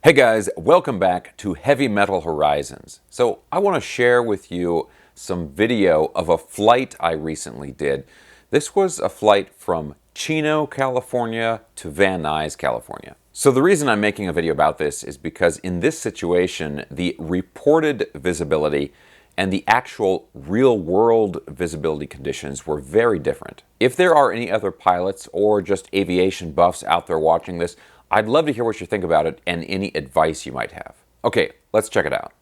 Hey guys, welcome back to Heavy Metal Horizons. So I want to share with you some video of a flight I recently did. This was a flight from Chino, California to Van Nuys, California. So the reason I'm making a video about this is because in this situation, the reported visibility and the actual real-world visibility conditions were very different. If there are any other pilots or just aviation buffs out there watching this, I'd love to hear what you think about it and any advice you might have. Okay, let's check it out.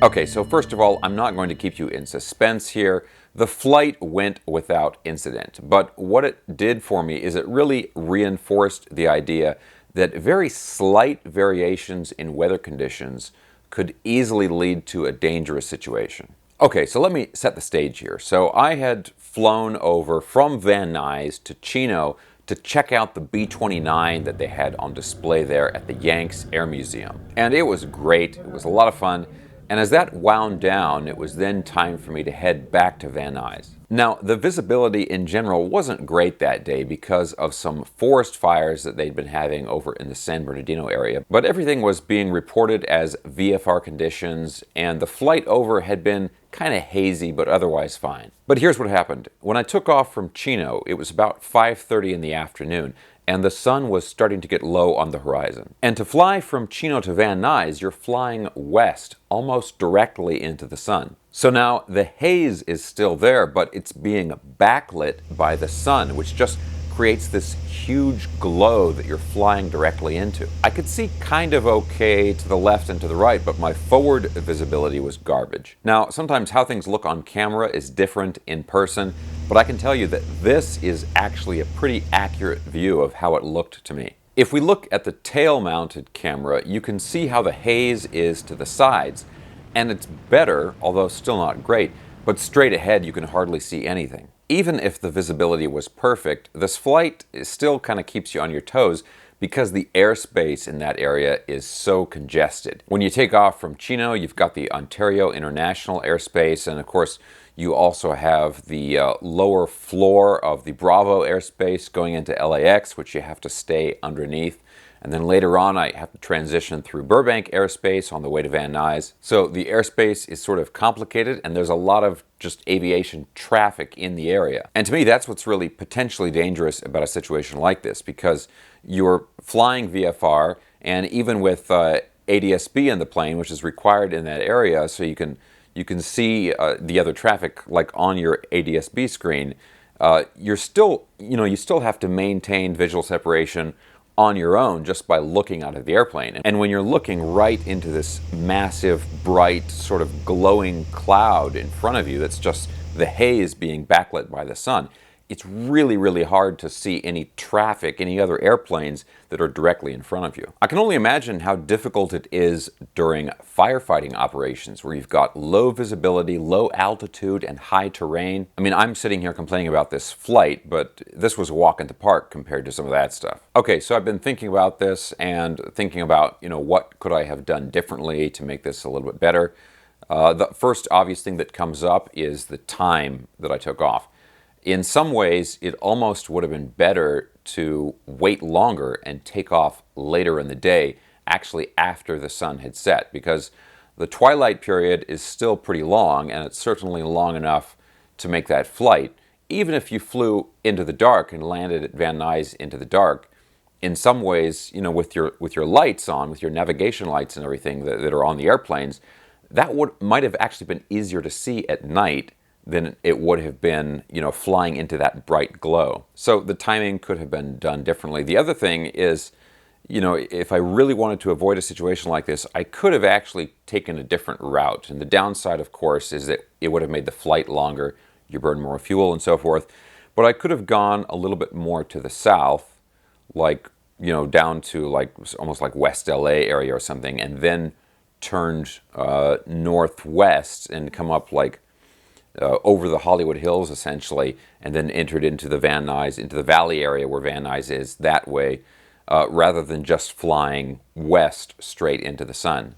Okay, so first of all, I'm not going to keep you in suspense here. The flight went without incident, but what it did for me is it really reinforced the idea that very slight variations in weather conditions could easily lead to a dangerous situation. Okay, so let me set the stage here. So I had flown over from Van Nuys to Chino to check out the B-29 that they had on display there at the Yanks Air Museum. And it was great, it was a lot of fun. And as that wound down, it was then time for me to head back to Van Nuys. Now, the visibility in general wasn't great that day because of some forest fires that they'd been having over in the San Bernardino area, but everything was being reported as VFR conditions, and the flight over had been kind of hazy, but otherwise fine. But here's what happened. When I took off from Chino, it was about 5:30 in the afternoon, and the sun was starting to get low on the horizon. And to fly from Chino to Van Nuys, you're flying west, almost directly into the sun. So now the haze is still there, but it's being backlit by the sun, which just creates this huge glow that you're flying directly into. I could see kind of okay to the left and to the right, but my forward visibility was garbage. Now, sometimes how things look on camera is different in person, but I can tell you that this is actually a pretty accurate view of how it looked to me. If we look at the tail-mounted camera, you can see how the haze is to the sides, and it's better, although still not great, but straight ahead you can hardly see anything. Even if the visibility was perfect, this flight still kind of keeps you on your toes because the airspace in that area is so congested. When you take off from Chino, you've got the Ontario International Airspace, and of course you also have the lower floor of the Bravo airspace going into LAX, which you have to stay underneath. And then later on, I have to transition through Burbank airspace on the way to Van Nuys. So the airspace is sort of complicated, and there's a lot of just aviation traffic in the area. And to me, that's what's really potentially dangerous about a situation like this, because you're flying VFR, and even with ADS-B in the plane, which is required in that area, so you can see the other traffic like on your ADS-B screen, you still have to maintain visual separation on your own just by looking out of the airplane. And when you're looking right into this massive, bright, sort of glowing cloud in front of you that's just the haze being backlit by the sun, it's really, really hard to see any traffic, any other airplanes that are directly in front of you. I can only imagine how difficult it is during firefighting operations where you've got low visibility, low altitude, and high terrain. I mean, I'm sitting here complaining about this flight, but this was a walk in the park compared to some of that stuff. Okay, so I've been thinking about this and thinking about, what could I have done differently to make this a little bit better. The first obvious thing that comes up is the time that I took off. In some ways, it almost would have been better to wait longer and take off later in the day, actually after the sun had set, because the twilight period is still pretty long, and it's certainly long enough to make that flight. Even if you flew into the dark and landed at Van Nuys into the dark, in some ways, with your lights on, with your navigation lights and everything that are on the airplanes, that might have actually been easier to see at night than it would have been, flying into that bright glow. So the timing could have been done differently. The other thing is, if I really wanted to avoid a situation like this, I could have actually taken a different route. And the downside, of course, is that it would have made the flight longer, you burn more fuel and so forth. But I could have gone a little bit more to the south, like, down to almost like West LA area or something, and then turned northwest and come up over the Hollywood Hills, essentially, and then entered into the Van Nuys, into the valley area where Van Nuys is that way. rather than just flying west straight into the sun.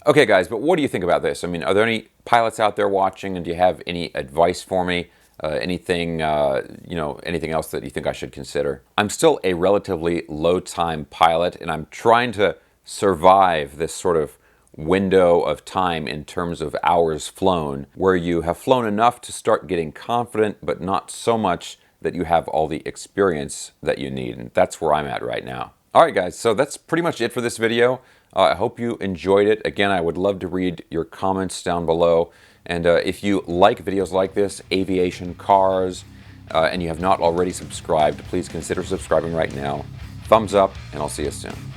Okay, guys, but what do you think about this? I mean, are there any pilots out there watching, and do you have any advice for me? Anything, anything else that you think I should consider? I'm still a relatively low-time pilot, and I'm trying to survive this sort of window of time in terms of hours flown, where you have flown enough to start getting confident, but not so much that you have all the experience that you need, and that's where I'm at right now. All right, guys, so that's pretty much it for this video. I hope you enjoyed it. Again, I would love to read your comments down below. And if you like videos like this, aviation, cars, and you have not already subscribed, please consider subscribing right now. Thumbs up, and I'll see you soon.